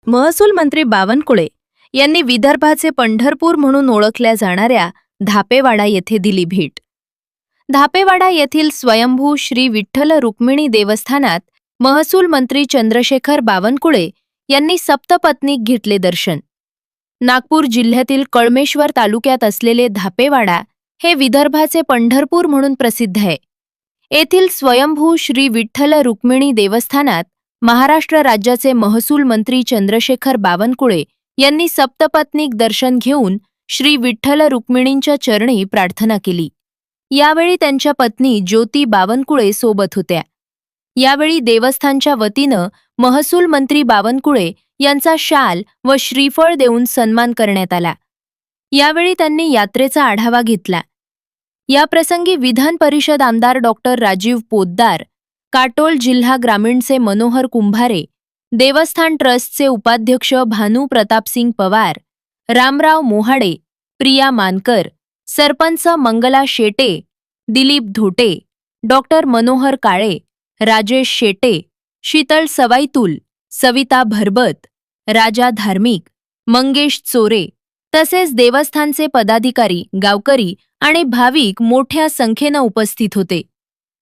महसूल मंत्री बावनकुळे यांनी विदर्भाचे पंढरपूर म्हणून ओळखल्या जाणाऱ्या धापेवाडा येथे दिली भेट. धापेवाडा येथील स्वयंभू श्री विठ्ठल रुक्मिणी देवस्थानात महसूल मंत्री चंद्रशेखर बावनकुळे यांनी सप्तपत्नीक घेतले दर्शन. नागपूर जिल्ह्यातील कळमेश्वर तालुक्यात असलेले धापेवाडा हे विदर्भाचे पंढरपूर म्हणून प्रसिद्ध आहे. येथील स्वयंभू श्री विठ्ठल रुक्मिणी देवस्थानात महाराष्ट्र राज्याचे महसूल मंत्री चंद्रशेखर बावनकुळे यांनी सप्तपत्नीक दर्शन घेऊन श्री विठ्ठल रुक्मिणींच्या चरणी प्रार्थना केली. यावेळी त्यांच्या पत्नी ज्योती बावनकुळे सोबत होत्या. यावेळी देवस्थानच्या वतीनं महसूल मंत्री बावनकुळे यांचा शाल व श्रीफळ देऊन सन्मान करण्यात आला. यावेळी त्यांनी यात्रेचा आढावा घेतला. याप्रसंगी विधान परिषद आमदार डॉक्टर राजीव पोद्दार, काटोल जिल्हा ग्रामीणचे मनोहर कुंभारे, देवस्थान ट्रस्टचे उपाध्यक्ष भानू प्रतापसिंग पवार, रामराव मोहाडे, प्रिया मानकर, सरपंच मंगला शेटे, दिलीप धोटे, डॉक्टर मनोहर काळे, राजेश शेटे, शीतल सवाईतुल, सविता भरबत, राजा धार्मिक, मंगेश चोरे तसेच देवस्थानचे पदाधिकारी, गावकरी आणि भाविक मोठ्या संख्येनं उपस्थित होते.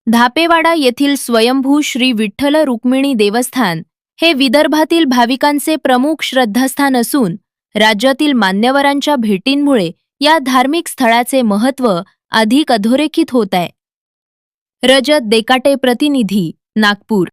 धापेवाडा येथील स्वयंभू श्री विठ्ठल रुक्मिणी देवस्थान हे विदर्भातील भाविकांचे प्रमुख श्रद्धास्थान असून राज्यातील मान्यवरांच्या भेटींमुळे या धार्मिक स्थळाचे महत्त्व अधिक अधोरेखित होत आहे. रजत देकाटे, प्रतिनिधी, नागपूर.